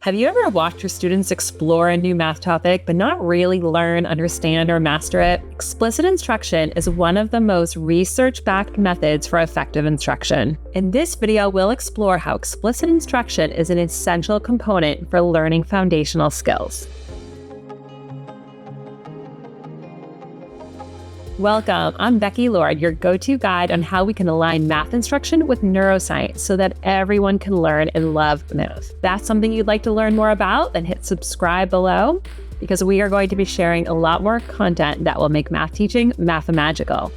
Have you ever watched your students explore a new math topic but not really learn, understand, or master it? Explicit instruction is one of the most research-backed methods for effective instruction. In this video, we'll explore how explicit instruction is an essential component for learning foundational skills. Welcome, I'm Becky Lord, your go-to guide on how we can align math instruction with neuroscience so that everyone can learn and love math. If that's something you'd like to learn more about, then hit subscribe below because we are going to be sharing a lot more content that will make math teaching mathemagical.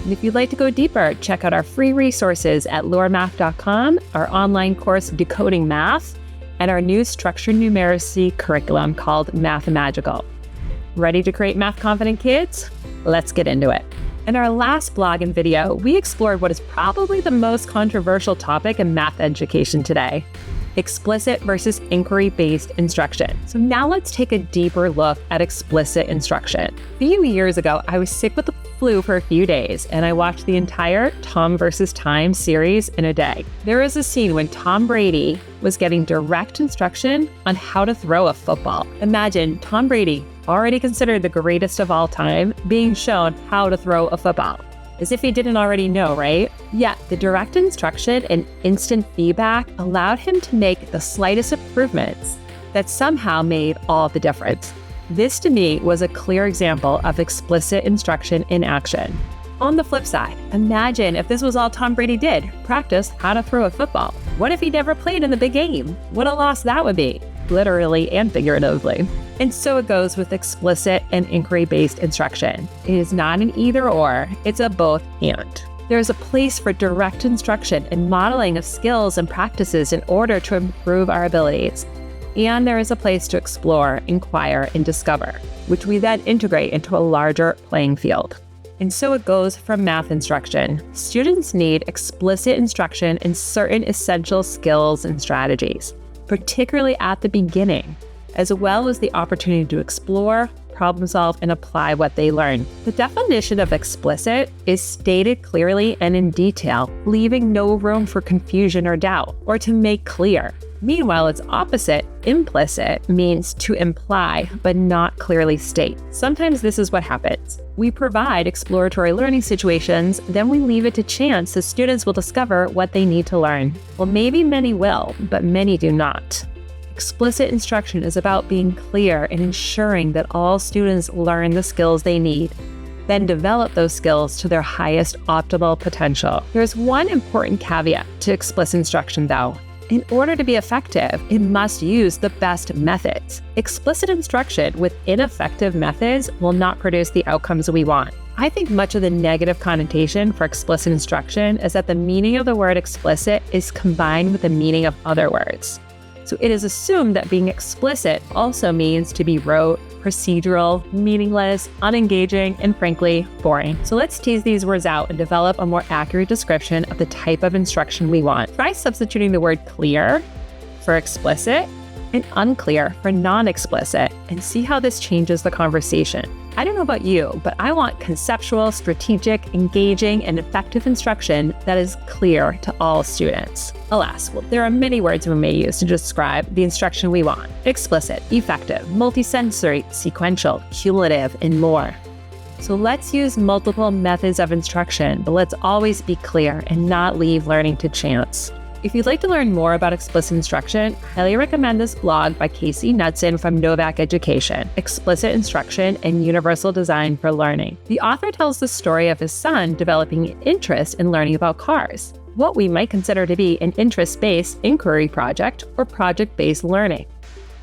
And if you'd like to go deeper, check out our free resources at loremath.com, our online course Decoding Math, and our new structured numeracy curriculum called Mathemagical. Ready to create math-confident kids? Let's get into it. In our last blog and video, we explored what is probably the most controversial topic in math education today: explicit versus inquiry-based instruction. So now let's take a deeper look at explicit instruction. A few years ago, I was sick with the flu for a few days, and I watched the entire Tom versus Time series in a day. There was a scene when Tom Brady was getting direct instruction on how to throw a football. Imagine Tom Brady, already considered the greatest of all time, being shown how to throw a football. As if he didn't already know, right? Yet, the direct instruction and instant feedback allowed him to make the slightest improvements that somehow made all the difference. This, to me, was a clear example of explicit instruction in action. On the flip side, imagine if this was all Tom Brady did: practice how to throw a football. What if he never played in the big game? What a loss that would be, literally and figuratively. And so it goes with explicit and inquiry-based instruction. It is not an either or, it's a both and. There is a place for direct instruction and modeling of skills and practices in order to improve our abilities. And there is a place to explore, inquire, and discover, which we then integrate into a larger playing field. And so it goes for math instruction. Students need explicit instruction in certain essential skills and strategies, particularly at the beginning, as well as the opportunity to explore, problem solve, and apply what they learn. The definition of explicit is stated clearly and in detail, leaving no room for confusion or doubt, or to make clear. Meanwhile, its opposite, implicit, means to imply but not clearly state. Sometimes this is what happens. We provide exploratory learning situations, then we leave it to chance that students will discover what they need to learn. Well, maybe many will, but many do not. Explicit instruction is about being clear and ensuring that all students learn the skills they need, then develop those skills to their highest optimal potential. There's one important caveat to explicit instruction, though. In order to be effective, it must use the best methods. Explicit instruction with ineffective methods will not produce the outcomes we want. I think much of the negative connotation for explicit instruction is that the meaning of the word explicit is combined with the meaning of other words. So it is assumed that being explicit also means to be rote, procedural, meaningless, unengaging, and frankly, boring. So let's tease these words out and develop a more accurate description of the type of instruction we want. Try substituting the word clear for explicit and unclear for non-explicit and see how this changes the conversation. I don't know about you, but I want conceptual, strategic, engaging, and effective instruction that is clear to all students. Alas, there are many words we may use to describe the instruction we want: explicit, effective, multisensory, sequential, cumulative, and more. So let's use multiple methods of instruction, but let's always be clear and not leave learning to chance. If you'd like to learn more about explicit instruction, I highly recommend this blog by Casey Knudsen from Novak Education, Explicit Instruction and Universal Design for Learning. The author tells the story of his son developing an interest in learning about cars, what we might consider to be an interest-based inquiry project or project-based learning.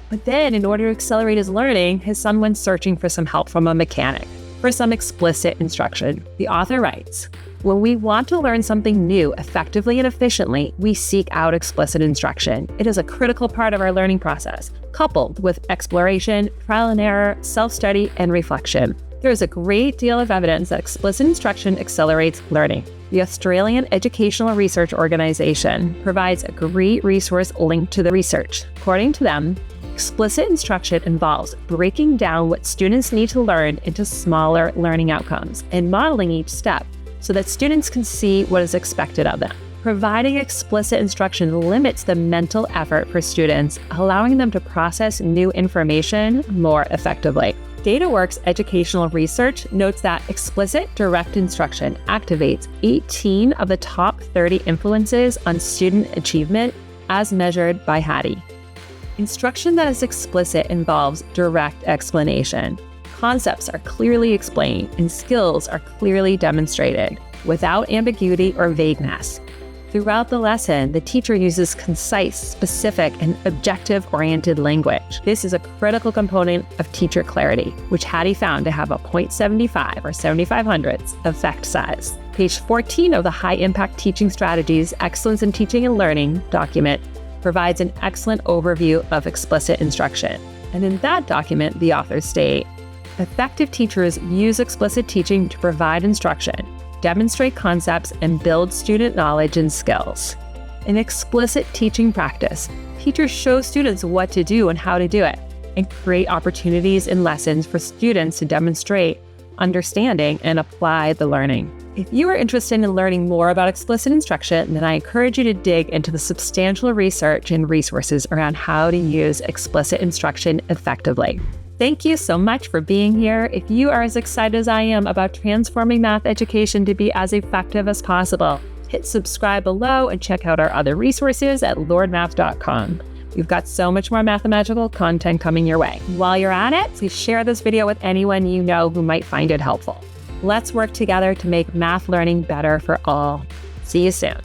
But then, in order to accelerate his learning, his son went searching for some help from a mechanic for some explicit instruction. The author writes, "When we want to learn something new effectively and efficiently, we seek out explicit instruction. It is a critical part of our learning process, coupled with exploration, trial and error, self-study, and reflection. There is a great deal of evidence that explicit instruction accelerates learning. The Australian Educational Research Organisation provides a great resource linked to the research. According to them, explicit instruction involves breaking down what students need to learn into smaller learning outcomes and modeling each step so that students can see what is expected of them. Providing explicit instruction limits the mental effort for students, allowing them to process new information more effectively. DataWorks educational research notes that explicit direct instruction activates 18 of the top 30 influences on student achievement as measured by Hattie. Instruction that is explicit involves direct explanation. Concepts are clearly explained and skills are clearly demonstrated without ambiguity or vagueness. Throughout the lesson, the teacher uses concise, specific, and objective-oriented language. This is a critical component of teacher clarity, which Hattie found to have a 0.75 or 0.75 effect size. Page 14 of the High Impact Teaching Strategies, Excellence in Teaching and Learning document provides an excellent overview of explicit instruction. And in that document, the authors state, effective teachers use explicit teaching to provide instruction, demonstrate concepts, and build student knowledge and skills. In explicit teaching practice, teachers show students what to do and how to do it, and create opportunities in lessons for students to demonstrate understanding and apply the learning. If you are interested in learning more about explicit instruction, then I encourage you to dig into the substantial research and resources around how to use explicit instruction effectively. Thank you so much for being here. If you are as excited as I am about transforming math education to be as effective as possible, hit subscribe below and check out our other resources at lordmath.com. We've got so much more Mathemagical content coming your way. While you're at it, please share this video with anyone you know who might find it helpful. Let's work together to make math learning better for all. See you soon.